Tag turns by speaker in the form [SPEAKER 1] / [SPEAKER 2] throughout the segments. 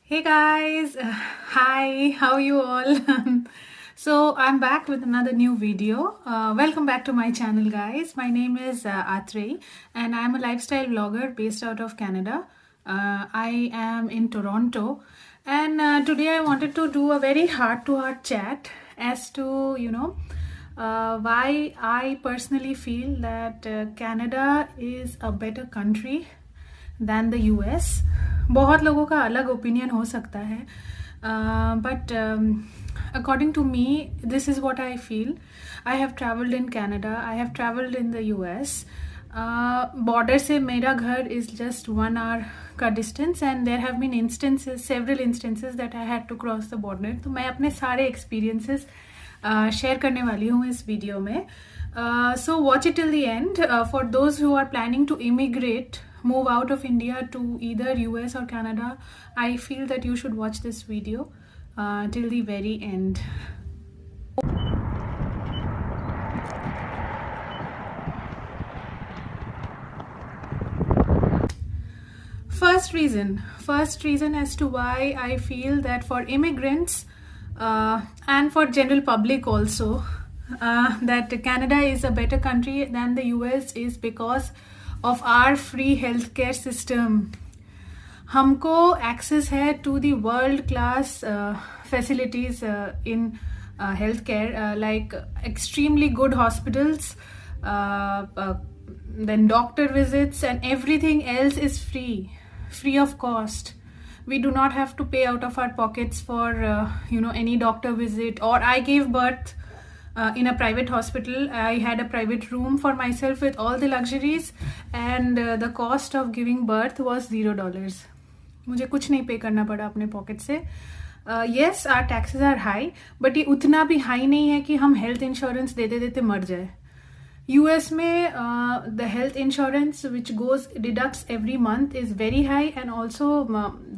[SPEAKER 1] Hey guys, hi, how are you all? So I'm back with another new video. Welcome back to my channel, guys. My name is Atrey, and I'm a lifestyle vlogger based out of Canada. I am in Toronto, and today I wanted to do a very heart-to-heart chat as to why I personally feel that Canada is a better country than the US. बहुत लोगों का अलग opinion हो सकता है, but according to me, this is what I feel. I have traveled in Canada, I have traveled in the US. Border से मेरा घर is just 1 hour का distance, and there have been several instances that I had to cross the border. तो मैं अपने सारे experiences share करने वाली हूँ इस वीडियो में. So watch it till the end. For those who are planning to immigrate, move out of India to either US or Canada, I feel that you should watch this video till the very end. First reason as to why I feel that for immigrants and for general public also, that Canada is a better country than the US is because of our free healthcare system. हमको access है to the world class facilities in healthcare, like extremely good hospitals, then doctor visits, and everything else is free of cost. We do not have to pay out of our pockets for any doctor visit. Or I gave birth in a private hospital. I had a private room for myself with all the luxuries, and the cost of giving birth was $0. मुझे कुछ नहीं पे करना पड़ा अपने pocket से. Yes, our taxes are high, but ये उतना भी हाई नहीं है कि हम हेल्थ इंश्योरेंस देते देते मर जाए. US में the health insurance which deducts every month is very high, and also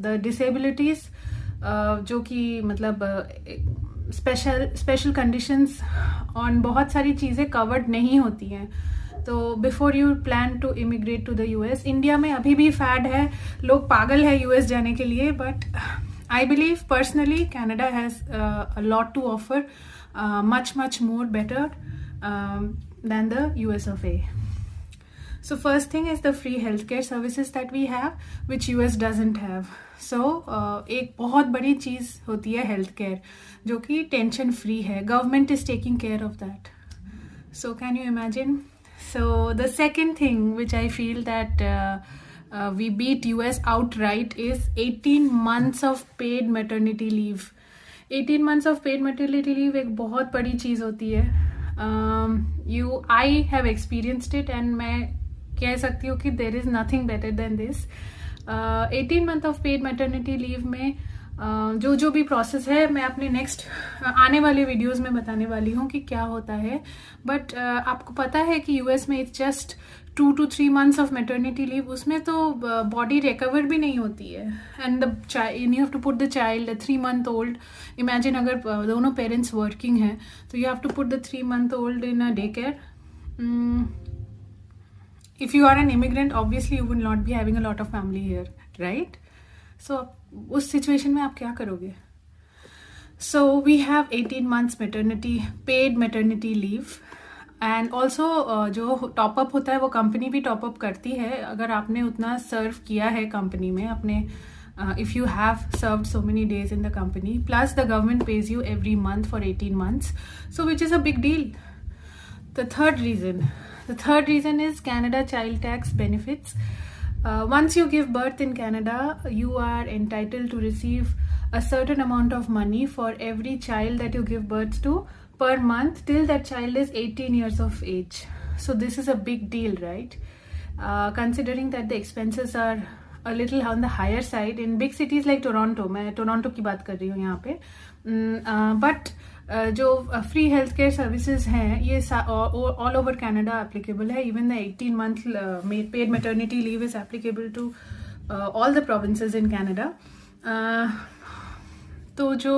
[SPEAKER 1] the disabilities जो कि मतलब special conditions on बहुत सारी चीज़ें covered नहीं होती हैं. तो before you plan to immigrate to the US, India में अभी भी फैड है, लोग पागल है US जाने के लिए, but I believe personally Canada has a lot to offer, much more better than the US of A. So first thing is the free healthcare services that we have, which US doesn't have. So एक बहुत बड़ी चीज़ होती है healthcare, जो कि tension free है. Government is taking care of that. So can you imagine? So the second thing which I feel that we beat US outright is 18 months of paid maternity leave. 18 months of paid maternity leave एक बहुत बड़ी चीज़ होती है. I have experienced it, and मैं कह सकती हूँ कि there is nothing better than this. 18 month of paid maternity leave में जो भी प्रोसेस है मैं अपने नेक्स्ट आने वाले वीडियोस में बताने वाली हूँ कि क्या होता है. बट आपको पता है कि यूएस में it's just 2 to 3 months of maternity leave. उसमें तो बॉडी रिकवर भी नहीं होती है, and you have to put the child 3 month old. Imagine अगर दोनों पेरेंट्स वर्किंग हैं तो you have to put the 3 month old in a day care. If you are an immigrant, obviously you will not be having a lot of family here, right? So उस situation में आप क्या करोगे? So we have 18 months paid maternity leave, and also जो top up होता है वो company भी टॉप अप करती है अगर आपने उतना सर्व किया है कंपनी में अपने. If you have served so many days in the company, plus the government pays you every month for 18 months, so which is a big deal. The third reason is Canada child tax benefits. Once you give birth in Canada, you are entitled to receive a certain amount of money for every child that you give birth to per month till that child is 18 years of age. So this is a big deal, right? Considering that the expenses are a little on the higher side in big cities like Toronto. मैं Toronto की बात कर रही हूँ यहाँ पे. But जो free health care services हैं ये ऑल ओवर कनाडा एप्लीकेबल है. Even the 18 month paid maternity leave is applicable to all the provinces in Canada. तो जो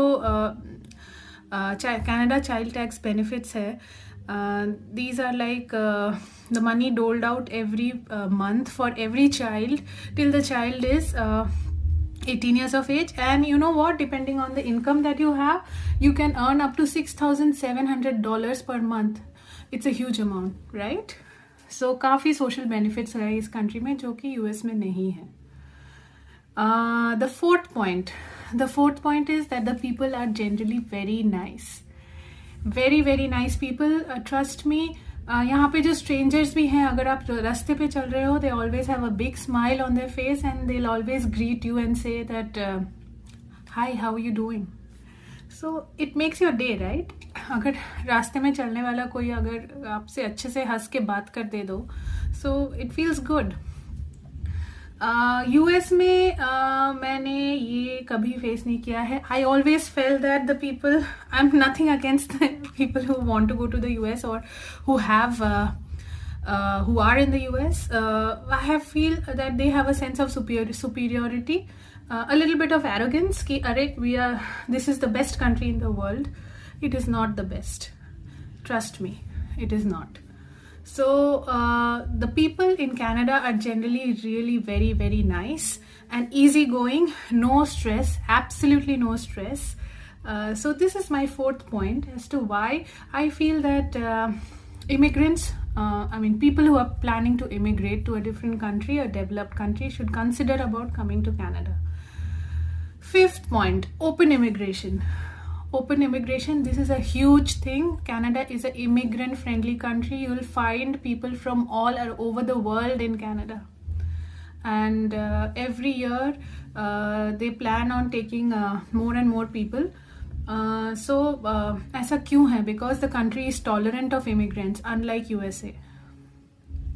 [SPEAKER 1] कनाडा चाइल्ड टैक्स बेनिफिट्स है, these are like the money doled out every month for every child till the child is 18 years of age, and you know what, depending on the income that you have, you can earn up to $6,700 per month. It's a huge amount, right? So काफ़ी social benefits है इस country में जो कि US में नहीं है. The fourth point is that the people are generally very nice, very very nice people. Trust me. यहाँ पे जो strangers भी हैं, अगर आप रास्ते पे चल रहे हो, they always have a big smile on their face and they'll always greet you and say that hi, how are you doing? So it makes your day, right? अगर रास्ते में चलने वाला कोई अगर आपसे अच्छे से हंस के बात कर दे दो, so it feels good. US में मैंने ये कभी फेस नहीं किया है. I always feel that the people, I am nothing against the people who want to go to the US और who have who are in the US. I have feel that they have a sense of superiority, a little bit of arrogance कि अरे this is the best country in the world. It is not the best. Trust me, it is not. So the people in Canada are generally really very very nice and easygoing, no stress, absolutely no stress. So this is my fourth point as to why I feel that immigrants, people who are planning to immigrate to a different country, a developed country, should consider about coming to Canada. Fifth point, open immigration. Open immigration, this is a huge thing. Canada is an immigrant friendly country. You will find people from all over the world in Canada, and every year they plan on taking more and more people. So ऐसा क्यों है? Because the country is tolerant of immigrants, unlike USA.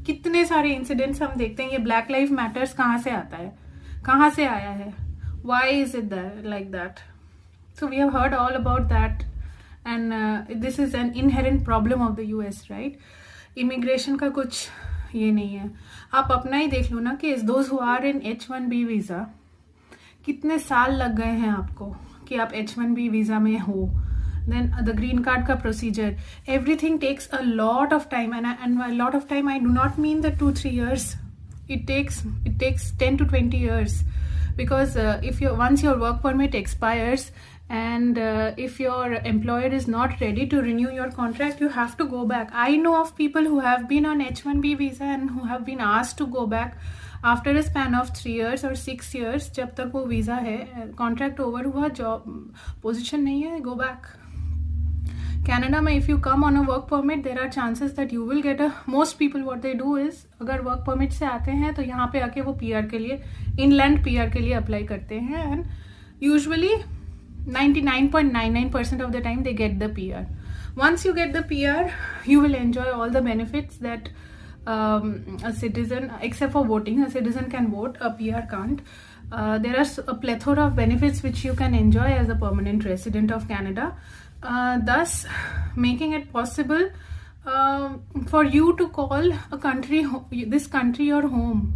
[SPEAKER 1] कितने सारे incidents हम देखते हैं. ये black life matters कहाँ से आता है, कहाँ से आया है? Why is it like that? So we have heard all about that, and this is an inherent problem of the US, right? Immigration का कुछ ये नहीं है. आप अपना ही देख लो ना कि those who are in H1B visa, कितने साल लग गए हैं आपको कि आप H1B visa में हो. Then the green card का procedure, everything takes a lot of time, and a lot of time I do not mean the 2-3 years. It takes 10 to 20 years, because once your work permit expires, and if your employer is not ready to renew your contract, you have to go back. I know of people who have been on H1B visa and who have been asked to go back after a span of 3 years or 6 years. जब तक वो visa है, contract over हुआ, job position नहीं है, go back. Canada में if you come on a work permit, there are chances that you will get most people what they do is, अगर work permit से आते हैं तो यहाँ पे आके वो PR के लिए, inland PR के लिए अप्लाई करते हैं, and usually 99.99% of the time they get the PR. Once you get the PR, you will enjoy all the benefits that a citizen, except for voting, a citizen can vote, a PR can't. There are a plethora of benefits which you can enjoy as a permanent resident of Canada, thus making it possible for you to call this country your home.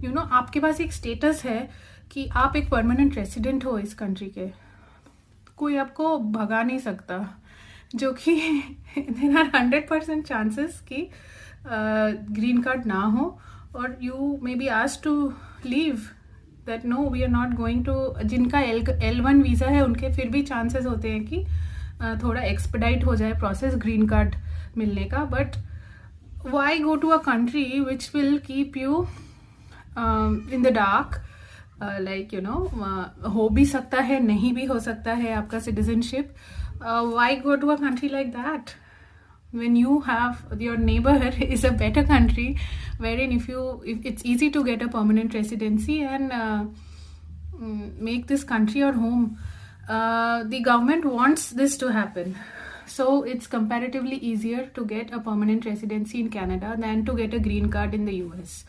[SPEAKER 1] You know, आपके पास एक status है कि आप एक permanent resident हो इस country के. कोई आपको भगा नहीं सकता, जो कि there are 100% chances कि green card ना हो, और you may be asked to leave, that no, we are not going to. जिनका L1 वीज़ा है उनके फिर भी chances होते हैं कि थोड़ा expedite हो जाए process green card मिलने का. But why go to a country which will keep you in the dark? Like, you know, हो भी सकता है, नहीं भी हो सकता है आपका citizenship. Why go to a country like that when you have your neighbor is a better country, wherein if it's easy to get a permanent residency and make this country your home. The government wants this to happen, so it's comparatively easier to get a permanent residency in Canada than to get a green card in the US.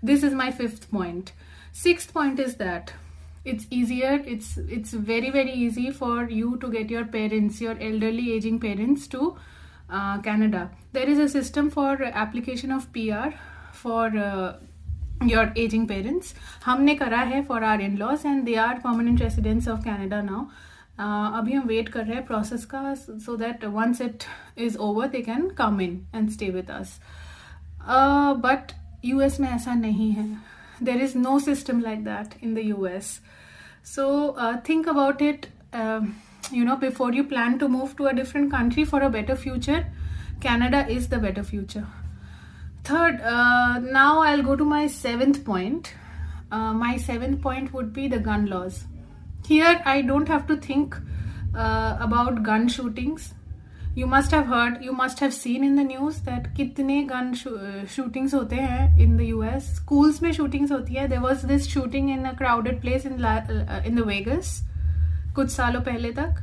[SPEAKER 1] This is my fifth point. Sixth point is that it's easier, it's very very easy for you to get your parents, your elderly aging parents to Canada. There is a system for application of PR for your aging parents. हमने करा है for our in-laws and they are permanent residents of Canada now. अभी हम wait कर रहे हैं process का, so that once it is over they can come in and stay with us. But US में ऐसा नहीं है. There is no system like that in the US. So think about it, before you plan to move to a different country for a better future. Canada is the better future. Third, now I'll go to my seventh point. My seventh point would be the gun laws. Here, I don't have to think about gun shootings. You must have heard, you must have seen in the news that कितने gun shootings होते हैं in the US. Schools में shootings होती है. There was this shooting in a crowded place in the Vegas कुछ सालों पहले तक.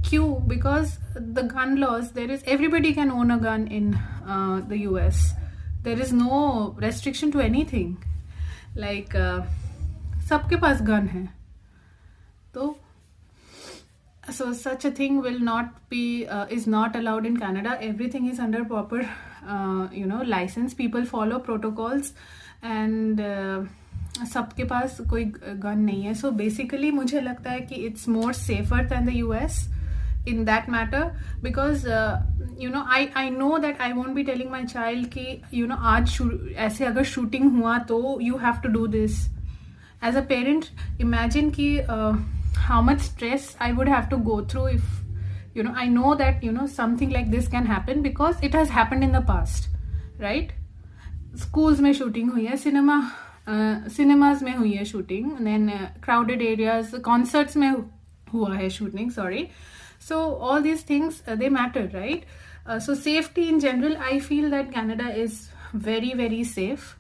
[SPEAKER 1] क्यों? Because the gun laws, everybody can own a gun in the US. There is no restriction to anything. Like सबके पास gun है. तो so such a thing will not be is not allowed in Canada. Everything is under proper license. People follow protocols and सबके पास कोई gun नहीं है. So basically मुझे लगता है कि it's more safer than the US in that matter, because I know that I won't be telling my child कि आज ऐसे अगर shooting हुआ तो you have to do this. As a parent, imagine कि how much stress I would have to go through if I know that something like this can happen, because it has happened in the past, right? Schools में shooting हुई है, cinemas में हुई है shooting, and then crowded areas, concerts में हुआ है shooting, sorry. So all these things they matter, right? So safety in general, I feel that Canada is very, very safe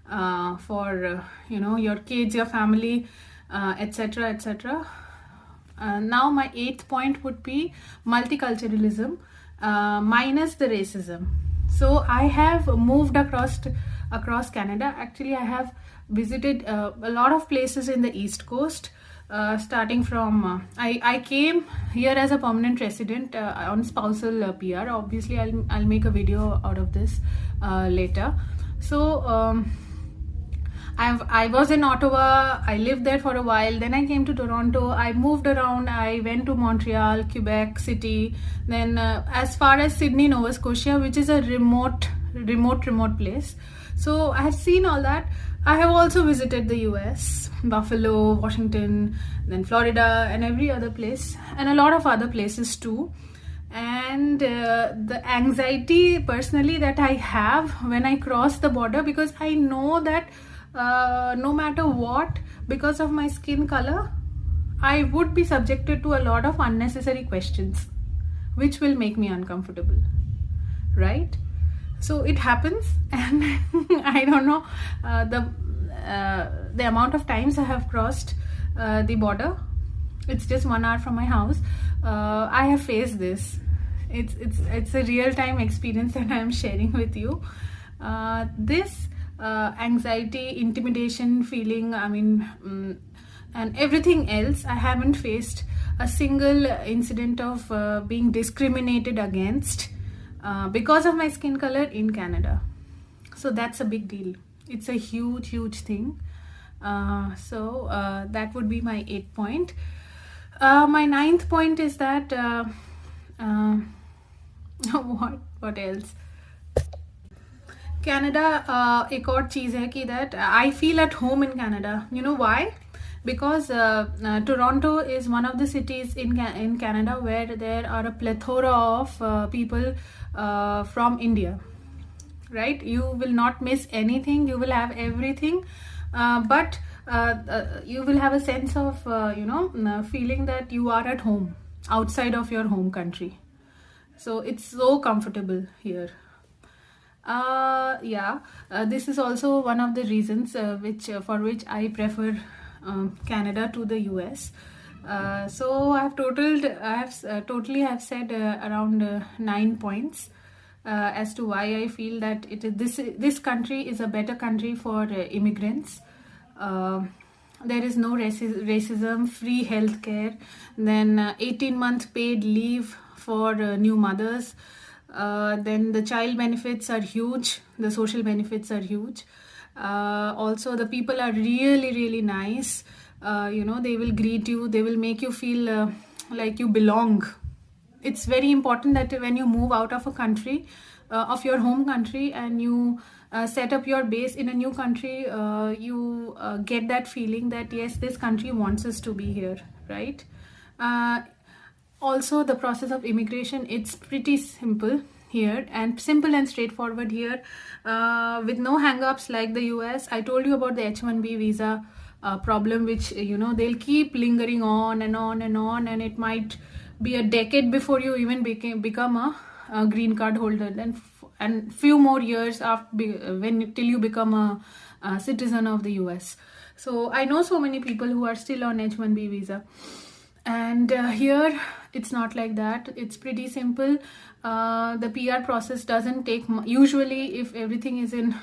[SPEAKER 1] for your kids, your family, etc., etc. Now my eighth point would be multiculturalism minus the racism. So I have moved across Canada. Actually, I have visited a lot of places in the East Coast. Starting from I came here as a permanent resident on spousal PR. Obviously, I'll make a video out of this later. So I was in Ottawa. I lived there for a while. Then I came to Toronto. I moved around. I went to Montreal, Quebec City. Then as far as Sydney, Nova Scotia, which is a remote place. So I have seen all that. I have also visited the US, Buffalo, Washington, then Florida, and every other place, and a lot of other places too. And the anxiety personally that I have when I cross the border, because I know that no matter what, because of my skin color, I would be subjected to a lot of unnecessary questions, which will make me uncomfortable, right? So it happens, and I don't know the amount of times I have crossed the border. It's just 1 hour from my house. I have faced this. It's a real-time experience that I am sharing with you. This anxiety, intimidation feeling, and everything else, I haven't faced a single incident of being discriminated against because of my skin color in Canada. So that's a big deal. It's a huge thing. So that would be my 8th point. My 9th point is that what else? Canada, एक और चीज़ है कि that I feel at home in Canada. You know why? Because Toronto is one of the cities in Canada where there are a plethora of people from India, right? You will not miss anything. You will have everything, but you will have a sense of feeling that you are at home outside of your home country. So it's so comfortable here. This is also one of the reasons for which I prefer Canada to the US. So I have totally have said around 9 points as to why I feel that this country is a better country for immigrants. There is no racism, free healthcare, then 18-month paid leave for new mothers. Then the child benefits are huge, the social benefits are huge. Also the people are really nice. They will greet you, they will make you feel like you belong. It's very important that when you move out of a country, of your home country, and you set up your base in a new country, you get that feeling that yes, this country wants us to be here, right? Also, the process of immigration, it's pretty simple here, and simple and straightforward here, with no hang-ups like the US. I told you about the H-1B visa problem, which they'll keep lingering on and on and on, and it might be a decade before you even become a green card holder, then and few more years after till you become a citizen of the US. So I know so many people who are still on H-1B visa, and here it's not like that. It's pretty simple. The PR process doesn't take usually, if everything is in,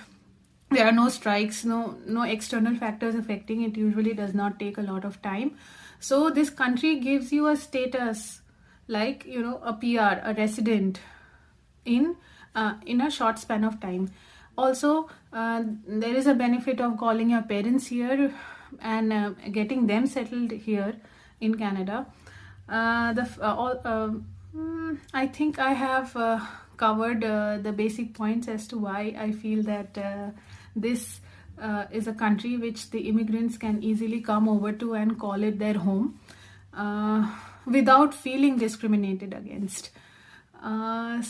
[SPEAKER 1] there are no strikes, no external factors affecting it, usually does not take a lot of time. So this country gives you a status like a PR, a resident, in a short span of time. Also, there is a benefit of calling your parents here and getting them settled here in Canada. I think I have covered the basic points as to why I feel that this is a country which the immigrants can easily come over to and call it their home without feeling discriminated against. I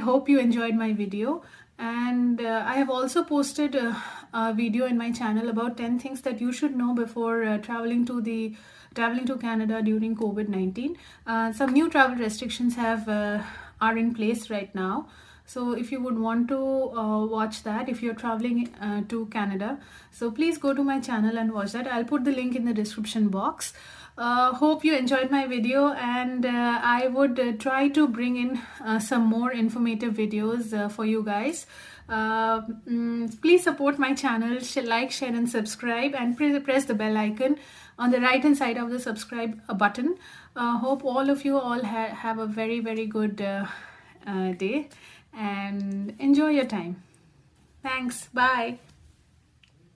[SPEAKER 1] hope you enjoyed my video, and I have also posted a video in my channel about 10 things that you should know before traveling to Canada during COVID-19. Some new travel restrictions are in place right now. So if you would want to watch that, if you're traveling to Canada, so please go to my channel and watch that. I'll put the link in the description box. Hope you enjoyed my video, and I would try to bring in some more informative videos for you guys. Please support my channel, like, share and subscribe, and press the bell icon on the right hand side of the subscribe button. Hope all of you have a very, very good day, and enjoy your time. Thanks. Bye.